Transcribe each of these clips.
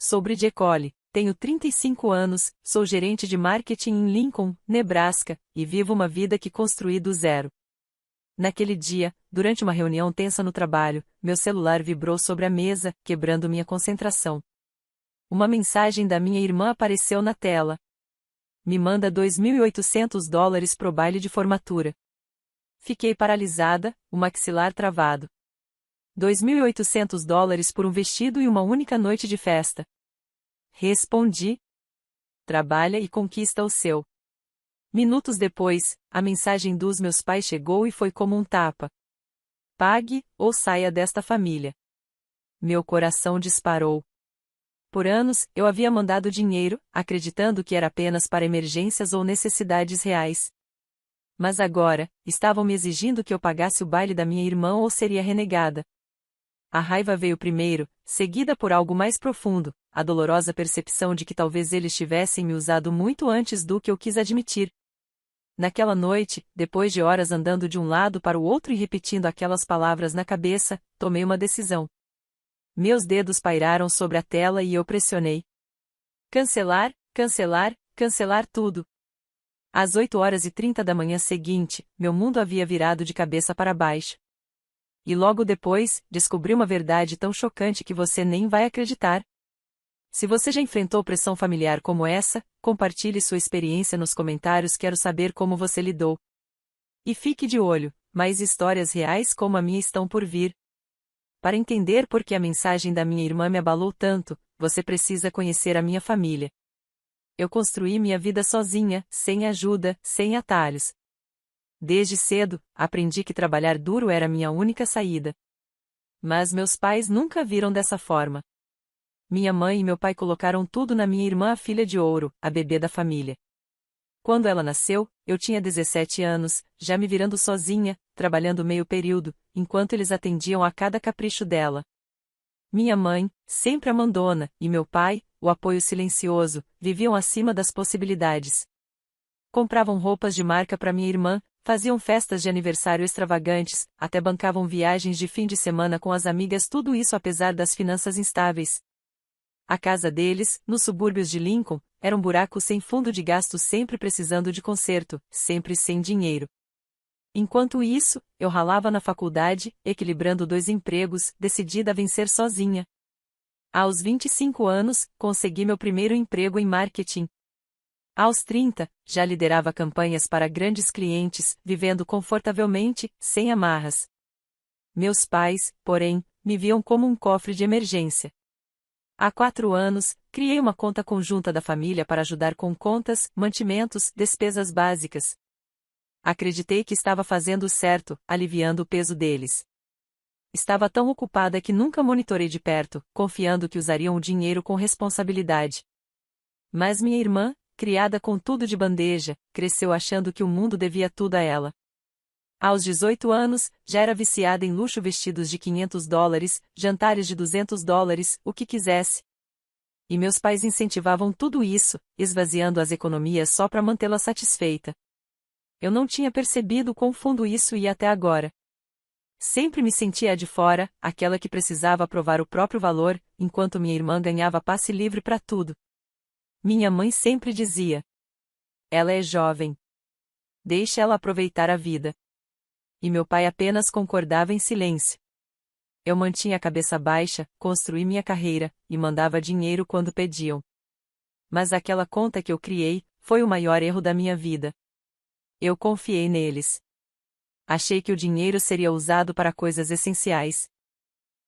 sou Bridget Cole, tenho 35 anos, sou gerente de marketing em Lincoln, Nebraska, e vivo uma vida que construí do zero. Naquele dia, durante uma reunião tensa no trabalho, meu celular vibrou sobre a mesa, quebrando minha concentração. Uma mensagem da minha irmã apareceu na tela. Me manda $2.800 pro baile de formatura. Fiquei paralisada, o maxilar travado. $2.800 por um vestido e uma única noite de festa. Respondi. Trabalha e conquista o seu. Minutos depois, a mensagem dos meus pais chegou e foi como um tapa. Pague, ou saia desta família. Meu coração disparou. Por anos, eu havia mandado dinheiro, acreditando que era apenas para emergências ou necessidades reais. Mas agora, estavam me exigindo que eu pagasse o baile da minha irmã ou seria renegada. A raiva veio primeiro, seguida por algo mais profundo, a dolorosa percepção de que talvez eles tivessem me usado muito antes do que eu quis admitir. Naquela noite, depois de horas andando de um lado para o outro e repetindo aquelas palavras na cabeça, tomei uma decisão. Meus dedos pairaram sobre a tela e eu pressionei. Cancelar, cancelar, cancelar tudo. Às 8h30 da manhã seguinte, meu mundo havia virado de cabeça para baixo. E logo depois, descobri uma verdade tão chocante que você nem vai acreditar. Se você já enfrentou pressão familiar como essa, compartilhe sua experiência nos comentários, quero saber como você lidou. E fique de olho, mais histórias reais como a minha estão por vir. Para entender por que a mensagem da minha irmã me abalou tanto, você precisa conhecer a minha família. Eu construí minha vida sozinha, sem ajuda, sem atalhos. Desde cedo, aprendi que trabalhar duro era minha única saída. Mas meus pais nunca viram dessa forma. Minha mãe e meu pai colocaram tudo na minha irmã, a filha de ouro, a bebê da família. Quando ela nasceu, eu tinha 17 anos, já me virando sozinha, trabalhando meio período, enquanto eles atendiam a cada capricho dela. Minha mãe, sempre a mandona, e meu pai, o apoio silencioso, viviam acima das possibilidades. Compravam roupas de marca para minha irmã, faziam festas de aniversário extravagantes, até bancavam viagens de fim de semana com as amigas, tudo isso apesar das finanças instáveis. A casa deles, nos subúrbios de Lincoln, era um buraco sem fundo de gastos, sempre precisando de conserto, sempre sem dinheiro. Enquanto isso, eu ralava na faculdade, equilibrando 2 empregos, decidida a vencer sozinha. Aos 25 anos, consegui meu primeiro emprego em marketing. Aos 30, já liderava campanhas para grandes clientes, vivendo confortavelmente, sem amarras. Meus pais, porém, me viam como um cofre de emergência. Há 4 anos, criei uma conta conjunta da família para ajudar com contas, mantimentos, despesas básicas. Acreditei que estava fazendo o certo, aliviando o peso deles. Estava tão ocupada que nunca monitorei de perto, confiando que usariam o dinheiro com responsabilidade. Mas minha irmã, criada com tudo de bandeja, cresceu achando que o mundo devia tudo a ela. Aos 18 anos, já era viciada em luxo, vestidos de $500, jantares de $200, o que quisesse. E meus pais incentivavam tudo isso, esvaziando as economias só para mantê-la satisfeita. Eu não tinha percebido quão fundo isso ia até agora. Sempre me sentia a de fora, aquela que precisava provar o próprio valor, enquanto minha irmã ganhava passe livre para tudo. Minha mãe sempre dizia: ela é jovem. Deixe ela aproveitar a vida. E meu pai apenas concordava em silêncio. Eu mantinha a cabeça baixa, construí minha carreira, e mandava dinheiro quando pediam. Mas aquela conta que eu criei, foi o maior erro da minha vida. Eu confiei neles. Achei que o dinheiro seria usado para coisas essenciais.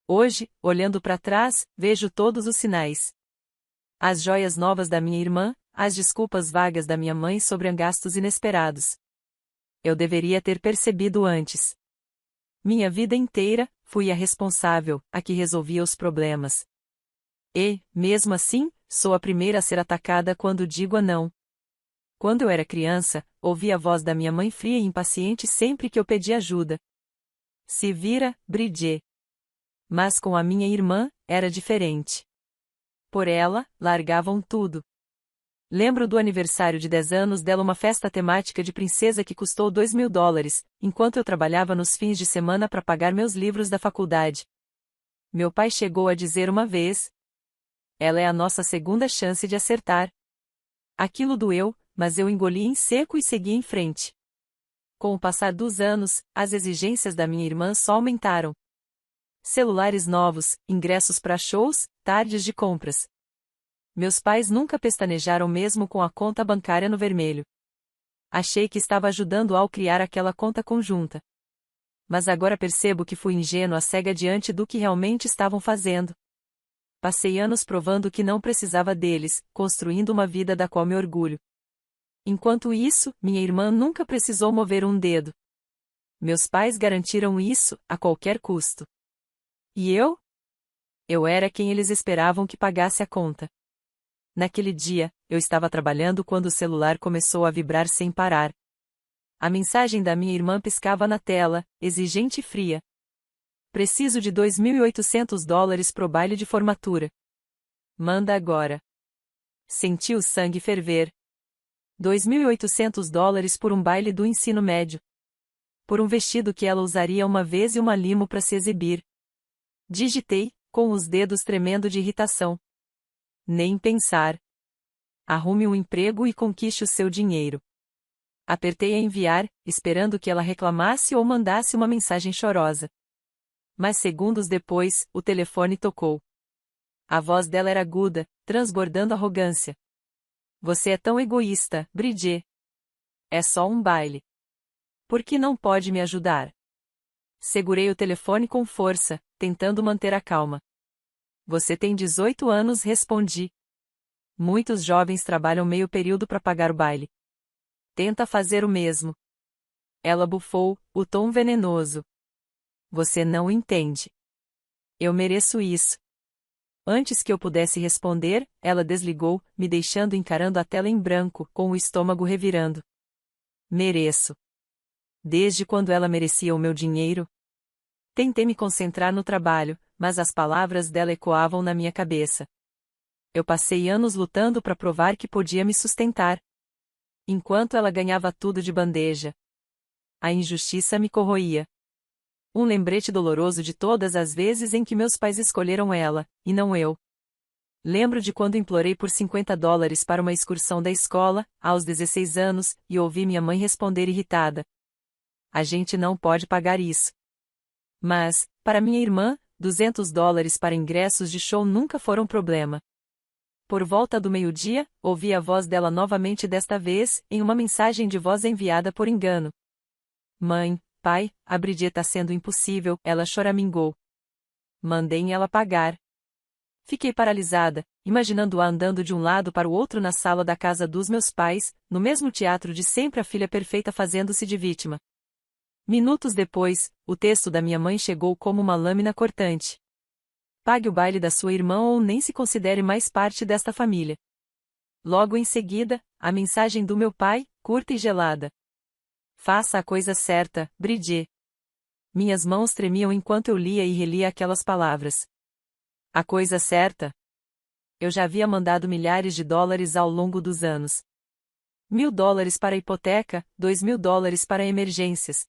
Hoje, olhando para trás, vejo todos os sinais. As joias novas da minha irmã, as desculpas vagas da minha mãe sobre gastos inesperados. Eu deveria ter percebido antes. Minha vida inteira, fui a responsável, a que resolvia os problemas. E, mesmo assim, sou a primeira a ser atacada quando digo a não. Quando eu era criança, ouvi a voz da minha mãe fria e impaciente sempre que eu pedi ajuda. Se vira, Bridget. Mas com a minha irmã, era diferente. Por ela, largavam tudo. Lembro do aniversário de 10 anos dela, uma festa temática de princesa que custou $2.000, enquanto eu trabalhava nos fins de semana para pagar meus livros da faculdade. Meu pai chegou a dizer uma vez: Ela é a nossa segunda chance de acertar. Aquilo doeu, mas eu engoli em seco e segui em frente. Com o passar dos anos, as exigências da minha irmã só aumentaram. Celulares novos, ingressos para shows, tardes de compras. Meus pais nunca pestanejaram mesmo com a conta bancária no vermelho. Achei que estava ajudando ao criar aquela conta conjunta. Mas agora percebo que fui ingênua cega diante do que realmente estavam fazendo. Passei anos provando que não precisava deles, construindo uma vida da qual me orgulho. Enquanto isso, minha irmã nunca precisou mover um dedo. Meus pais garantiram isso, a qualquer custo. E eu? Eu era quem eles esperavam que pagasse a conta. Naquele dia, eu estava trabalhando quando o celular começou a vibrar sem parar. A mensagem da minha irmã piscava na tela, exigente e fria. Preciso de $2.800 pro baile de formatura. Manda agora. Senti o sangue ferver. $2.800 por um baile do ensino médio. Por um vestido que ela usaria uma vez e uma limo para se exibir. Digitei, com os dedos tremendo de irritação. Nem pensar. Arrume um emprego e conquiste o seu dinheiro. Apertei a enviar, esperando que ela reclamasse ou mandasse uma mensagem chorosa. Mas segundos depois, o telefone tocou. A voz dela era aguda, transbordando arrogância. Você é tão egoísta, Bridget. É só um baile. Por que não pode me ajudar? Segurei o telefone com força, tentando manter a calma. Você tem 18 anos, respondi. Muitos jovens trabalham meio período para pagar o baile. Tenta fazer o mesmo. Ela bufou, o tom venenoso. Você não entende. Eu mereço isso. Antes que eu pudesse responder, ela desligou, me deixando encarando a tela em branco, com o estômago revirando. Mereço. Desde quando ela merecia o meu dinheiro? Tentei me concentrar no trabalho, mas as palavras dela ecoavam na minha cabeça. Eu passei anos lutando para provar que podia me sustentar. Enquanto ela ganhava tudo de bandeja. A injustiça me corroía. Um lembrete doloroso de todas as vezes em que meus pais escolheram ela, e não eu. Lembro de quando implorei por $50 para uma excursão da escola, aos 16 anos, e ouvi minha mãe responder irritada. A gente não pode pagar isso. Mas, para minha irmã, $200 para ingressos de show nunca foram problema. Por volta do meio-dia, ouvi a voz dela novamente desta vez, em uma mensagem de voz enviada por engano. Mãe, pai, a Bridget tá sendo impossível, ela choramingou. Mandei ela pagar. Fiquei paralisada, imaginando-a andando de um lado para o outro na sala da casa dos meus pais, no mesmo teatro de sempre a filha perfeita fazendo-se de vítima. Minutos depois, o texto da minha mãe chegou como uma lâmina cortante. Pague o baile da sua irmã ou nem se considere mais parte desta família. Logo em seguida, a mensagem do meu pai, curta e gelada. Faça a coisa certa, Bridget. Minhas mãos tremiam enquanto eu lia e relia aquelas palavras. A coisa certa? Eu já havia mandado milhares de dólares ao longo dos anos. $1.000 para a hipoteca, $2.000 para emergências.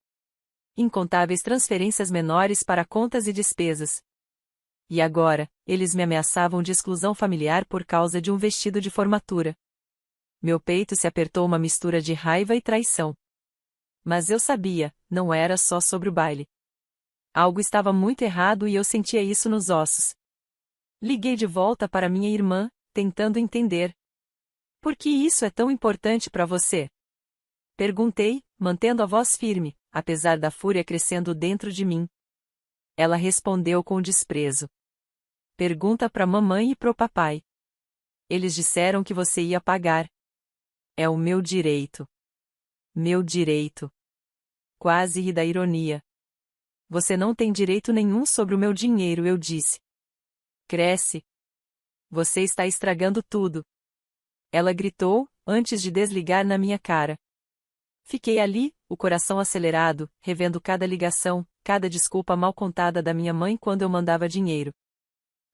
Incontáveis transferências menores para contas e despesas. E agora, eles me ameaçavam de exclusão familiar por causa de um vestido de formatura. Meu peito se apertou uma mistura de raiva e traição. Mas eu sabia, não era só sobre o baile. Algo estava muito errado e eu sentia isso nos ossos. Liguei de volta para minha irmã, tentando entender. Por que isso é tão importante para você? Perguntei, mantendo a voz firme, apesar da fúria crescendo dentro de mim. Ela respondeu com desprezo. Pergunta para mamãe e pro papai. Eles disseram que você ia pagar. É o meu direito. Meu direito. Quase ri da ironia. Você não tem direito nenhum sobre o meu dinheiro, eu disse. Cresce. Você está estragando tudo. Ela gritou, antes de desligar na minha cara. Fiquei ali, o coração acelerado, revendo cada ligação, cada desculpa mal contada da minha mãe quando eu mandava dinheiro.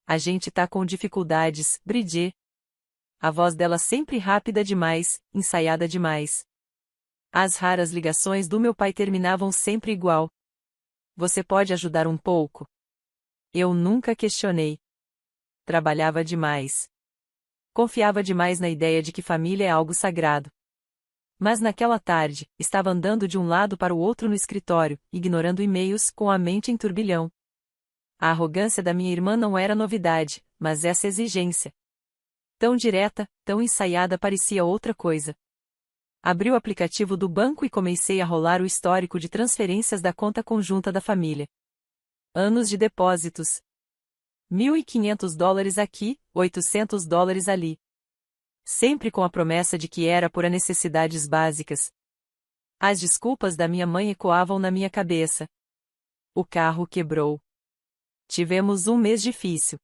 A gente tá com dificuldades, Bridget. A voz dela sempre rápida demais, ensaiada demais. As raras ligações do meu pai terminavam sempre igual. Você pode ajudar um pouco? Eu nunca questionei. Trabalhava demais. Confiava demais na ideia de que família é algo sagrado. Mas naquela tarde, estava andando de um lado para o outro no escritório, ignorando e-mails, com a mente em turbilhão. A arrogância da minha irmã não era novidade, mas essa exigência. Tão direta, tão ensaiada parecia outra coisa. Abri o aplicativo do banco e comecei a rolar o histórico de transferências da conta conjunta da família. Anos de depósitos. $1.500 aqui, $800 ali. Sempre com a promessa de que era por necessidades básicas. As desculpas da minha mãe ecoavam na minha cabeça. O carro quebrou. Tivemos um mês difícil.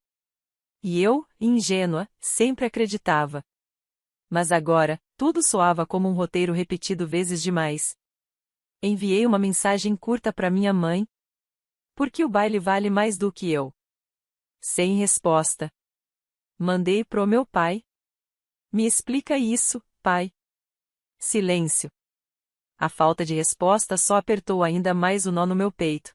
E eu, ingênua, sempre acreditava. Mas agora, tudo soava como um roteiro repetido vezes demais. Enviei uma mensagem curta para minha mãe. Por que o baile vale mais do que eu? Sem resposta. Mandei pro meu pai. Me explica isso, pai. Silêncio. A falta de resposta só apertou ainda mais o nó no meu peito.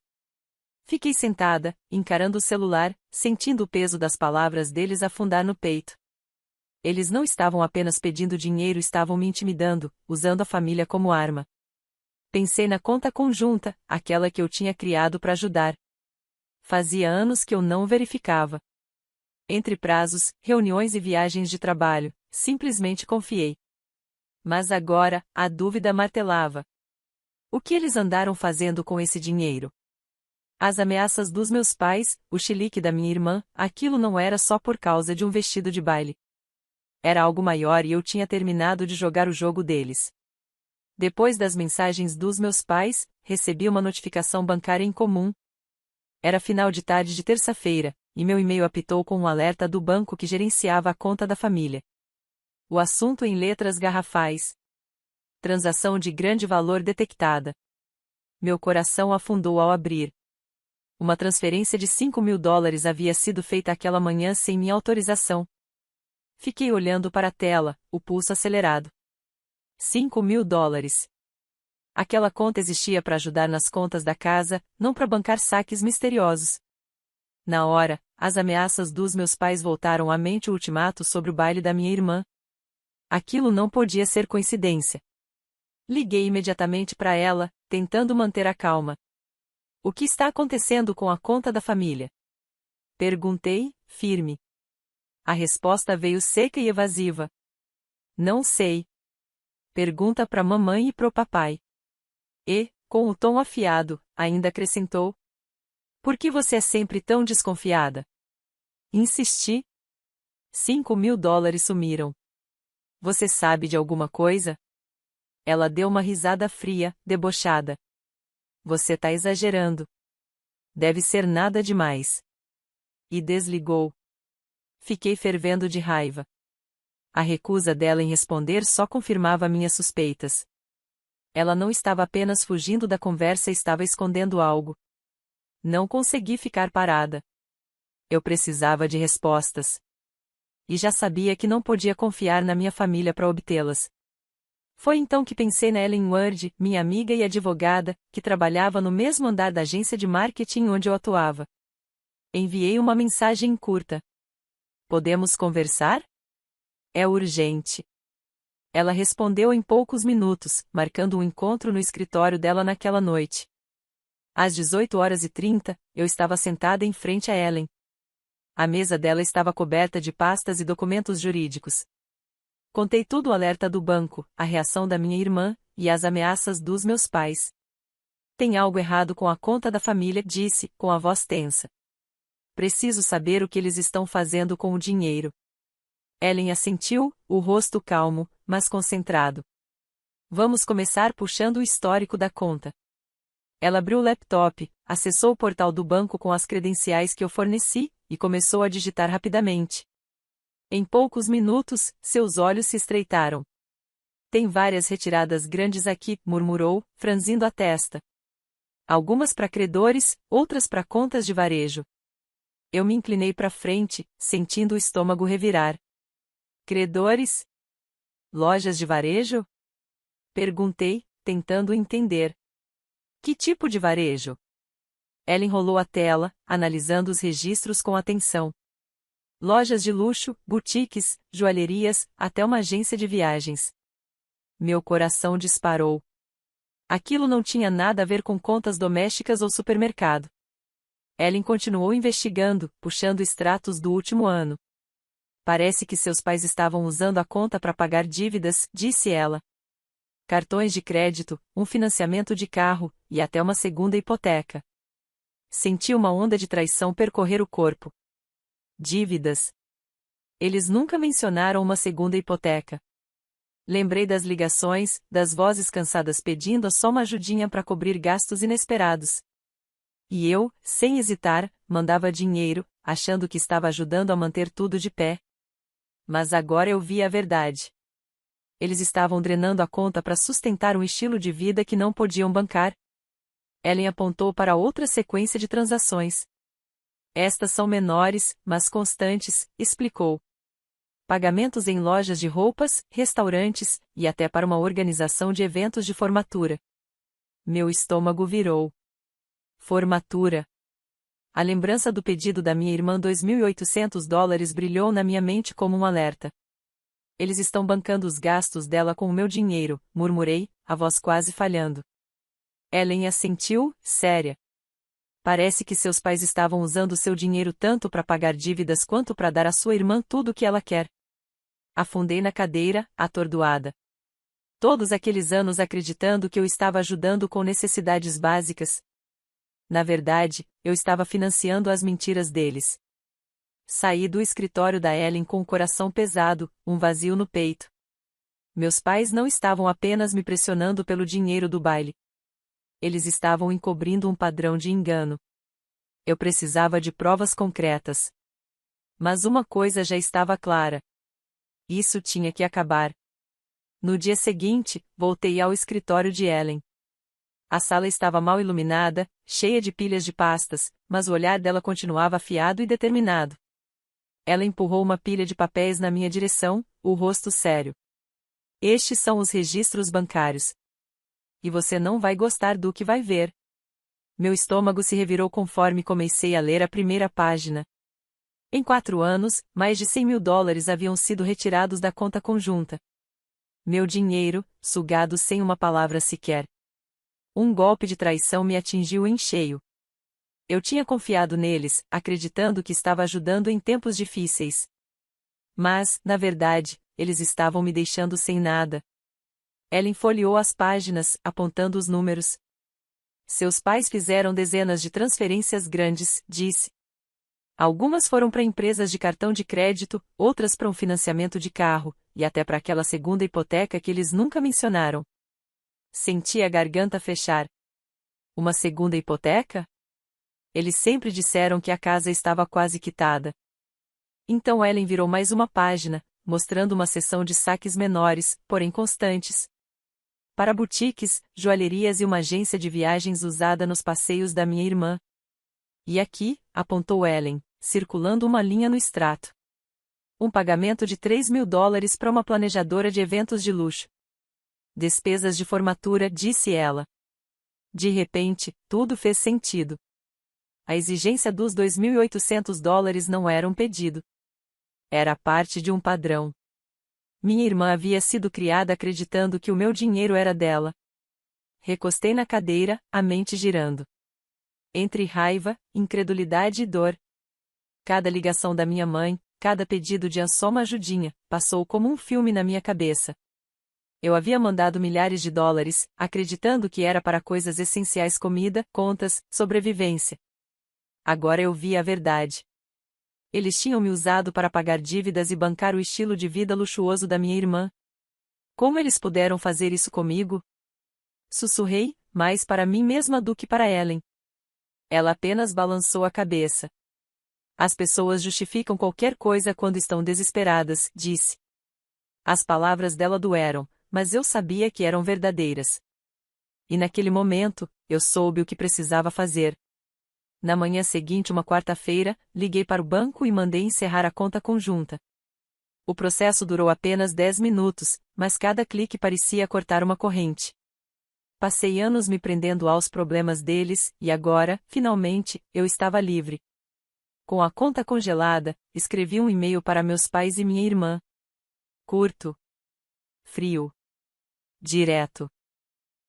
Fiquei sentada, encarando o celular, sentindo o peso das palavras deles afundar no peito. Eles não estavam apenas pedindo dinheiro, estavam me intimidando, usando a família como arma. Pensei na conta conjunta, aquela que eu tinha criado para ajudar. Fazia anos que eu não verificava. Entre prazos, reuniões e viagens de trabalho, simplesmente confiei. Mas agora, a dúvida martelava. O que eles andaram fazendo com esse dinheiro? As ameaças dos meus pais, o chilique da minha irmã, aquilo não era só por causa de um vestido de baile. Era algo maior e eu tinha terminado de jogar o jogo deles. Depois das mensagens dos meus pais, recebi uma notificação bancária incomum. Era final de tarde de terça-feira, e meu e-mail apitou com um alerta do banco que gerenciava a conta da família. O assunto em letras garrafais. Transação de grande valor detectada. Meu coração afundou ao abrir. Uma transferência de $5.000 havia sido feita aquela manhã sem minha autorização. Fiquei olhando para a tela, o pulso acelerado. $5.000. Aquela conta existia para ajudar nas contas da casa, não para bancar saques misteriosos. Na hora, as ameaças dos meus pais voltaram à mente, o ultimato sobre o baile da minha irmã. Aquilo não podia ser coincidência. Liguei imediatamente para ela, tentando manter a calma. O que está acontecendo com a conta da família? Perguntei, firme. A resposta veio seca e evasiva. Não sei. Pergunta para mamãe e pro papai. E, com o tom afiado, ainda acrescentou. Por que você é sempre tão desconfiada? Insisti. $5.000 sumiram. Você sabe de alguma coisa? Ela deu uma risada fria, debochada. Você tá exagerando. Deve ser nada demais. E desligou. Fiquei fervendo de raiva. A recusa dela em responder só confirmava minhas suspeitas. Ela não estava apenas fugindo da conversa, estava escondendo algo. Não consegui ficar parada. Eu precisava de respostas. E já sabia que não podia confiar na minha família para obtê-las. Foi então que pensei na Ellen Ward, minha amiga e advogada, que trabalhava no mesmo andar da agência de marketing onde eu atuava. Enviei uma mensagem curta. Podemos conversar? É urgente. Ela respondeu em poucos minutos, marcando um encontro no escritório dela naquela noite. Às 18h30, eu estava sentada em frente a Ellen. A mesa dela estava coberta de pastas e documentos jurídicos. Contei tudo: o alerta do banco, a reação da minha irmã, e as ameaças dos meus pais. Tem algo errado com a conta da família, disse, com a voz tensa. Preciso saber o que eles estão fazendo com o dinheiro. Ellen assentiu, o rosto calmo, mas concentrado. Vamos começar puxando o histórico da conta. Ela abriu o laptop, acessou o portal do banco com as credenciais que eu forneci, e começou a digitar rapidamente. Em poucos minutos, seus olhos se estreitaram. Tem várias retiradas grandes aqui, murmurou, franzindo a testa. Algumas para credores, outras para contas de varejo. Eu me inclinei para frente, sentindo o estômago revirar. Credores? Lojas de varejo? Perguntei, tentando entender. Que tipo de varejo? Ela enrolou a tela, analisando os registros com atenção. Lojas de luxo, boutiques, joalherias, até uma agência de viagens. Meu coração disparou. Aquilo não tinha nada a ver com contas domésticas ou supermercado. Ellen continuou investigando, puxando extratos do último ano. Parece que seus pais estavam usando a conta para pagar dívidas, disse ela. Cartões de crédito, um financiamento de carro, e até uma segunda hipoteca. Senti uma onda de traição percorrer o corpo. Dívidas. Eles nunca mencionaram uma segunda hipoteca. Lembrei das ligações, das vozes cansadas pedindo só uma ajudinha para cobrir gastos inesperados. E eu, sem hesitar, mandava dinheiro, achando que estava ajudando a manter tudo de pé. Mas agora eu vi a verdade. Eles estavam drenando a conta para sustentar um estilo de vida que não podiam bancar. Ellen apontou para outra sequência de transações. Estas são menores, mas constantes, explicou. Pagamentos em lojas de roupas, restaurantes, e até para uma organização de eventos de formatura. Meu estômago virou. Formatura. A lembrança do pedido da minha irmã $2.800 brilhou na minha mente como um alerta. Eles estão bancando os gastos dela com o meu dinheiro, murmurei, a voz quase falhando. Ellen assentiu, séria. Parece que seus pais estavam usando seu dinheiro tanto para pagar dívidas quanto para dar à sua irmã tudo o que ela quer. Afundei na cadeira, atordoada. Todos aqueles anos acreditando que eu estava ajudando com necessidades básicas. Na verdade, eu estava financiando as mentiras deles. Saí do escritório da Ellen com o coração pesado, um vazio no peito. Meus pais não estavam apenas me pressionando pelo dinheiro do baile. Eles estavam encobrindo um padrão de engano. Eu precisava de provas concretas. Mas uma coisa já estava clara. Isso tinha que acabar. No dia seguinte, voltei ao escritório de Ellen. A sala estava mal iluminada, cheia de pilhas de pastas, mas o olhar dela continuava afiado e determinado. Ela empurrou uma pilha de papéis na minha direção, o rosto sério. Estes são os registros bancários. E você não vai gostar do que vai ver. Meu estômago se revirou conforme comecei a ler a primeira página. Em 4 anos, mais de $100.000 haviam sido retirados da conta conjunta. Meu dinheiro, sugado sem uma palavra sequer. Um golpe de traição me atingiu em cheio. Eu tinha confiado neles, acreditando que estava ajudando em tempos difíceis. Mas, na verdade, eles estavam me deixando sem nada. Ellen folheou as páginas, apontando os números. Seus pais fizeram dezenas de transferências grandes, disse. Algumas foram para empresas de cartão de crédito, outras para um financiamento de carro, e até para aquela segunda hipoteca que eles nunca mencionaram. Senti a garganta fechar. Uma segunda hipoteca? Eles sempre disseram que a casa estava quase quitada. Então Ellen virou mais uma página, mostrando uma seção de saques menores, porém constantes. Para boutiques, joalherias e uma agência de viagens usada nos passeios da minha irmã. E aqui, apontou Ellen, circulando uma linha no extrato. Um pagamento de $3.000 para uma planejadora de eventos de luxo. Despesas de formatura, disse ela. De repente, tudo fez sentido. A exigência dos $2.800 não era um pedido. Era parte de um padrão. Minha irmã havia sido criada acreditando que o meu dinheiro era dela. Recostei na cadeira, a mente girando. Entre raiva, incredulidade e dor. Cada ligação da minha mãe, cada pedido de só uma ajudinha, passou como um filme na minha cabeça. Eu havia mandado milhares de dólares, acreditando que era para coisas essenciais: comida, contas, sobrevivência. Agora eu vi a verdade. Eles tinham me usado para pagar dívidas e bancar o estilo de vida luxuoso da minha irmã. Como eles puderam fazer isso comigo? Sussurrei, mais para mim mesma do que para Ellen. Ela apenas balançou a cabeça. As pessoas justificam qualquer coisa quando estão desesperadas, disse. As palavras dela doeram, mas eu sabia que eram verdadeiras. E naquele momento, eu soube o que precisava fazer. Na manhã seguinte, uma quarta-feira, liguei para o banco e mandei encerrar a conta conjunta. O processo durou apenas 10 minutos, mas cada clique parecia cortar uma corrente. Passei anos me prendendo aos problemas deles, e agora, finalmente, eu estava livre. Com a conta congelada, escrevi um e-mail para meus pais e minha irmã. Curto. Frio. Direto.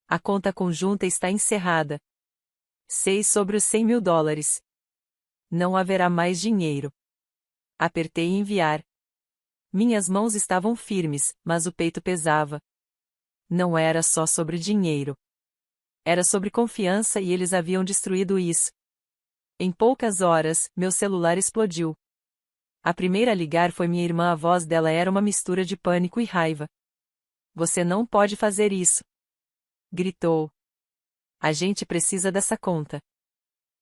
A conta conjunta está encerrada. 6 sobre os $100.000. Não haverá mais dinheiro. Apertei enviar. Minhas mãos estavam firmes, mas o peito pesava. Não era só sobre dinheiro. Era sobre confiança e eles haviam destruído isso. Em poucas horas, meu celular explodiu. A primeira a ligar foi minha irmã. A voz dela era uma mistura de pânico e raiva. Você não pode fazer isso! Gritou. A gente precisa dessa conta.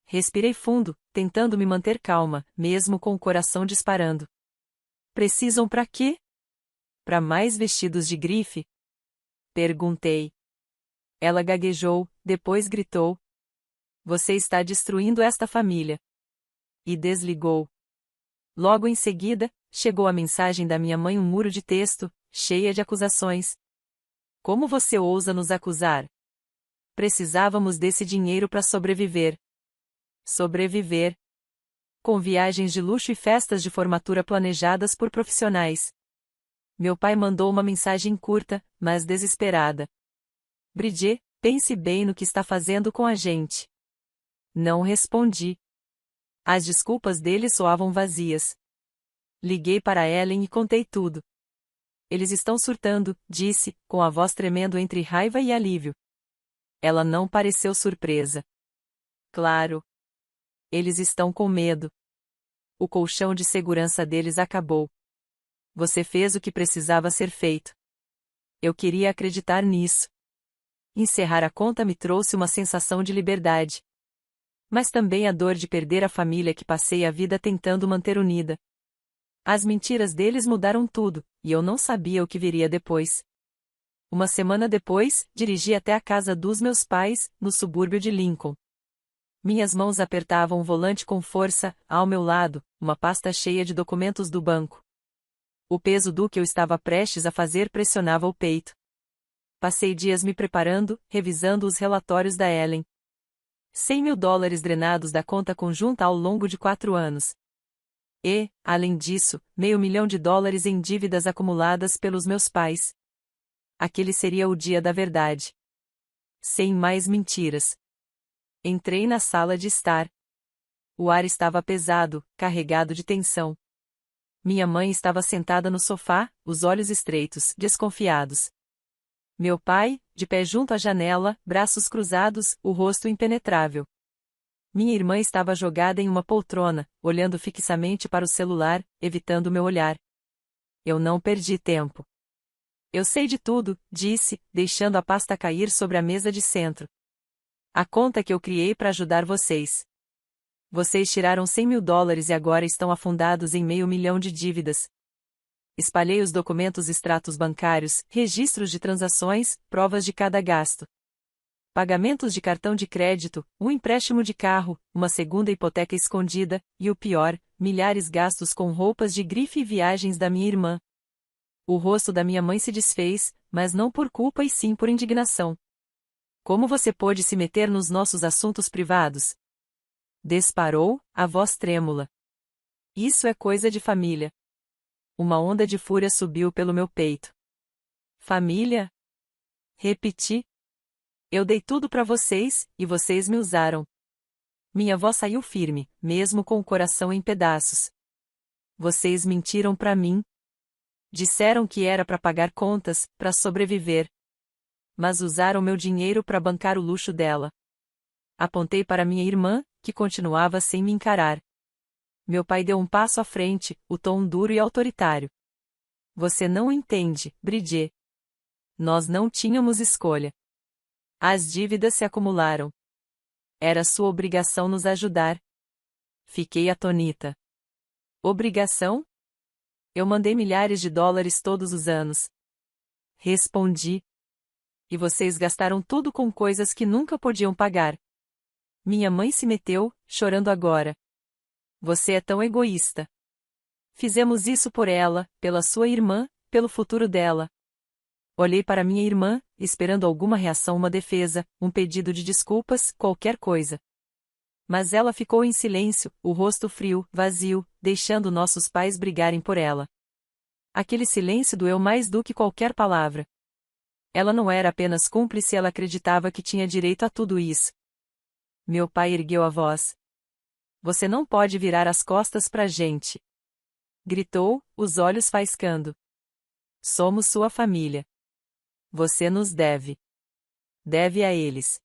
Respirei fundo, tentando me manter calma, mesmo com o coração disparando. Precisam para quê? Para mais vestidos de grife? Perguntei. Ela gaguejou, depois gritou. Você está destruindo esta família. E desligou. Logo em seguida, chegou a mensagem da minha mãe, um muro de texto, cheia de acusações. Como você ousa nos acusar? Precisávamos desse dinheiro para sobreviver. Sobreviver. Com viagens de luxo e festas de formatura planejadas por profissionais. Meu pai mandou uma mensagem curta, mas desesperada. Bridget, pense bem no que está fazendo com a gente. Não respondi. As desculpas dele soavam vazias. Liguei para Ellen e contei tudo. Eles estão surtando, disse, com a voz tremendo entre raiva e alívio. Ela não pareceu surpresa. Claro. Eles estão com medo. O colchão de segurança deles acabou. Você fez o que precisava ser feito. Eu queria acreditar nisso. Encerrar a conta me trouxe uma sensação de liberdade. Mas também a dor de perder a família que passei a vida tentando manter unida. As mentiras deles mudaram tudo, e eu não sabia o que viria depois. Uma semana depois, dirigi até a casa dos meus pais, no subúrbio de Lincoln. Minhas mãos apertavam o volante com força, ao meu lado, uma pasta cheia de documentos do banco. O peso do que eu estava prestes a fazer pressionava o peito. Passei dias me preparando, revisando os relatórios da Ellen. $100.000 drenados da conta conjunta ao longo de 4 anos. E, além disso, $500.000 em dívidas acumuladas pelos meus pais. Aquele seria o dia da verdade. Sem mais mentiras. Entrei na sala de estar. O ar estava pesado, carregado de tensão. Minha mãe estava sentada no sofá, os olhos estreitos, desconfiados. Meu pai, de pé junto à janela, braços cruzados, o rosto impenetrável. Minha irmã estava jogada em uma poltrona, olhando fixamente para o celular, evitando meu olhar. Eu não perdi tempo. Eu sei de tudo, disse, deixando a pasta cair sobre a mesa de centro. A conta que eu criei para ajudar vocês. Vocês tiraram $100.000 e agora estão afundados em $500.000 de dívidas. Espalhei os documentos, extratos bancários, registros de transações, provas de cada gasto. Pagamentos de cartão de crédito, um empréstimo de carro, uma segunda hipoteca escondida, e o pior, milhares gastos com roupas de grife e viagens da minha irmã. O rosto da minha mãe se desfez, mas não por culpa e sim por indignação. Como você pôde se meter nos nossos assuntos privados? Disparou, a voz trêmula. Isso é coisa de família. Uma onda de fúria subiu pelo meu peito. Família? Repeti. Eu dei tudo para vocês, e vocês me usaram. Minha voz saiu firme, mesmo com o coração em pedaços. Vocês mentiram para mim. Disseram que era para pagar contas, para sobreviver. Mas usaram meu dinheiro para bancar o luxo dela. Apontei para minha irmã, que continuava sem me encarar. Meu pai deu um passo à frente, o tom duro e autoritário. Você não entende, Bridget. Nós não tínhamos escolha. As dívidas se acumularam. Era sua obrigação nos ajudar. Fiquei atônita. Obrigação? Eu mandei milhares de dólares todos os anos. Respondi. E vocês gastaram tudo com coisas que nunca podiam pagar. Minha mãe se meteu, chorando agora. Você é tão egoísta. Fizemos isso por ela, pela sua irmã, pelo futuro dela. Olhei para minha irmã, esperando alguma reação, uma defesa, um pedido de desculpas, qualquer coisa. Mas ela ficou em silêncio, o rosto frio, vazio, deixando nossos pais brigarem por ela. Aquele silêncio doeu mais do que qualquer palavra. Ela não era apenas cúmplice, ela acreditava que tinha direito a tudo isso. Meu pai ergueu a voz. Você não pode virar as costas pra gente. Gritou, os olhos faiscando. Somos sua família. Você nos deve. Deve a eles.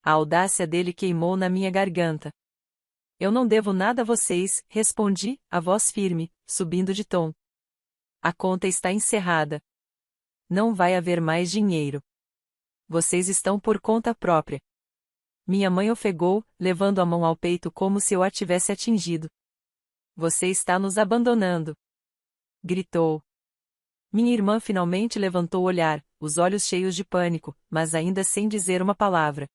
A audácia dele queimou na minha garganta. Eu não devo nada a vocês, respondi, a voz firme, subindo de tom. A conta está encerrada. Não vai haver mais dinheiro. Vocês estão por conta própria. Minha mãe ofegou, levando a mão ao peito como se eu a tivesse atingido. Você está nos abandonando. Gritou. Minha irmã finalmente levantou o olhar, os olhos cheios de pânico, mas ainda sem dizer uma palavra.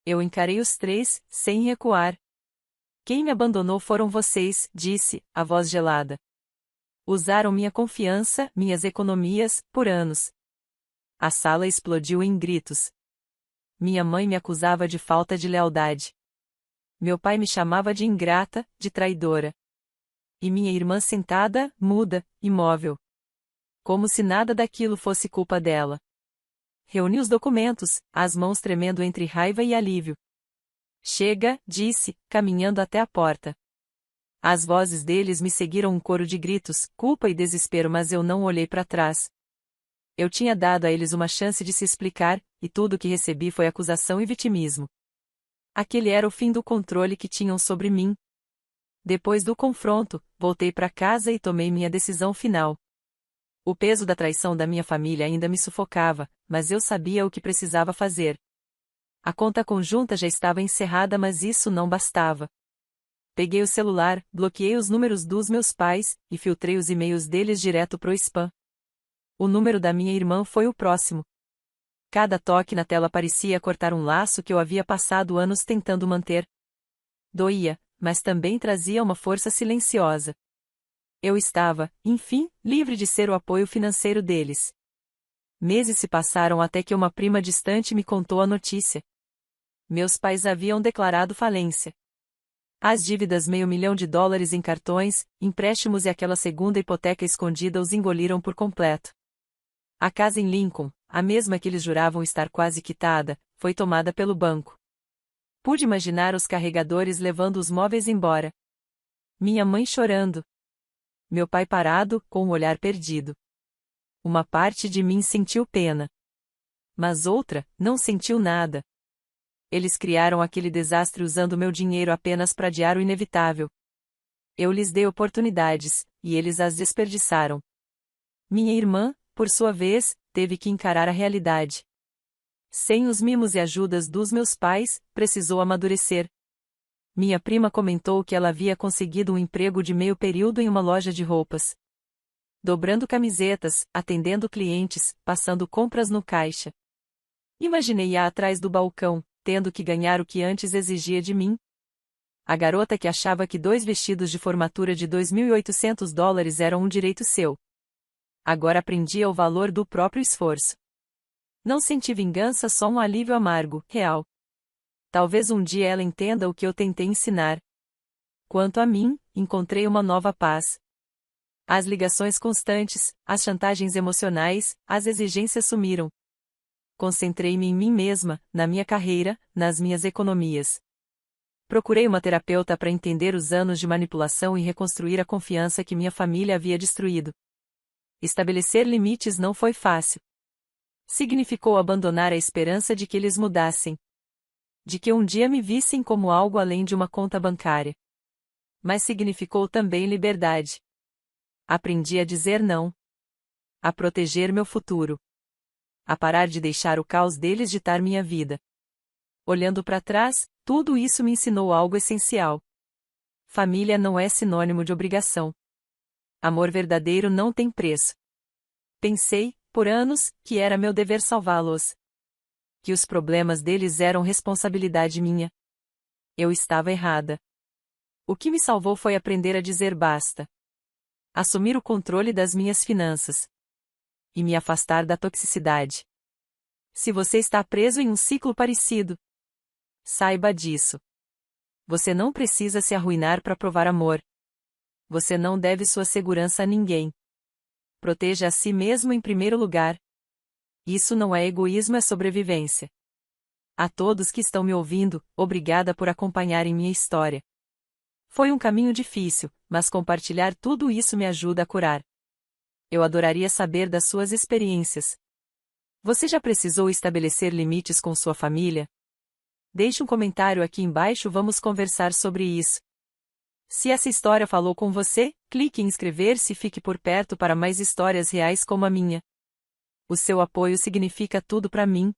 Eu encarei os três, sem recuar. Quem me abandonou foram vocês, disse, a voz gelada. Usaram minha confiança, minhas economias, por anos. A sala explodiu em gritos. Minha mãe me acusava de falta de lealdade. Meu pai me chamava de ingrata, de traidora. E minha irmã sentada, muda, imóvel. Como se nada daquilo fosse culpa dela. Reuni os documentos, as mãos tremendo entre raiva e alívio. Chega, disse, caminhando até a porta. As vozes deles me seguiram um coro de gritos, culpa e desespero, mas eu não olhei para trás. Eu tinha dado a eles uma chance de se explicar, e tudo o que recebi foi acusação e vitimismo. Aquele era o fim do controle que tinham sobre mim. Depois do confronto, voltei para casa e tomei minha decisão final. O peso da traição da minha família ainda me sufocava, mas eu sabia o que precisava fazer. A conta conjunta já estava encerrada, mas isso não bastava. Peguei o celular, bloqueei os números dos meus pais, e filtrei os e-mails deles direto pro spam. O número da minha irmã foi o próximo. Cada toque na tela parecia cortar um laço que eu havia passado anos tentando manter. Doía, mas também trazia uma força silenciosa. Eu estava, enfim, livre de ser o apoio financeiro deles. Meses se passaram até que uma prima distante me contou a notícia. Meus pais haviam declarado falência. As dívidas $500 mil em cartões, empréstimos e aquela segunda hipoteca escondida os engoliram por completo. A casa em Lincoln, a mesma que eles juravam estar quase quitada, foi tomada pelo banco. Pude imaginar os carregadores levando os móveis embora. Minha mãe chorando. Meu pai parado, com o olhar perdido. Uma parte de mim sentiu pena. Mas outra, não sentiu nada. Eles criaram aquele desastre usando meu dinheiro apenas para adiar o inevitável. Eu lhes dei oportunidades, e eles as desperdiçaram. Minha irmã, por sua vez, teve que encarar a realidade. Sem os mimos e ajudas dos meus pais, precisou amadurecer. Minha prima comentou que ela havia conseguido um emprego de meio período em uma loja de roupas. Dobrando camisetas, atendendo clientes, passando compras no caixa. Imaginei-a atrás do balcão, tendo que ganhar o que antes exigia de mim. A garota que achava que 2 vestidos de formatura de $2.800 eram um direito seu. Agora aprendia o valor do próprio esforço. Não senti vingança, só um alívio amargo, real. Talvez um dia ela entenda o que eu tentei ensinar. Quanto a mim, encontrei uma nova paz. As ligações constantes, as chantagens emocionais, as exigências sumiram. Concentrei-me em mim mesma, na minha carreira, nas minhas economias. Procurei uma terapeuta para entender os anos de manipulação e reconstruir a confiança que minha família havia destruído. Estabelecer limites não foi fácil. Significou abandonar a esperança de que eles mudassem. De que um dia me vissem como algo além de uma conta bancária. Mas significou também liberdade. Aprendi a dizer não. A proteger meu futuro. A parar de deixar o caos deles ditar minha vida. Olhando para trás, tudo isso me ensinou algo essencial. Família não é sinônimo de obrigação. Amor verdadeiro não tem preço. Pensei, por anos, que era meu dever salvá-los. Que os problemas deles eram responsabilidade minha. Eu estava errada. O que me salvou foi aprender a dizer basta. Assumir o controle das minhas finanças. E me afastar da toxicidade. Se você está preso em um ciclo parecido, saiba disso. Você não precisa se arruinar para provar amor. Você não deve sua segurança a ninguém. Proteja a si mesmo em primeiro lugar. Isso não é egoísmo, é sobrevivência. A todos que estão me ouvindo, obrigada por acompanharem minha história. Foi um caminho difícil, mas compartilhar tudo isso me ajuda a curar. Eu adoraria saber das suas experiências. Você já precisou estabelecer limites com sua família? Deixe um comentário aqui embaixo, vamos conversar sobre isso. Se essa história falou com você, clique em inscrever-se e fique por perto para mais histórias reais como a minha. O seu apoio significa tudo para mim.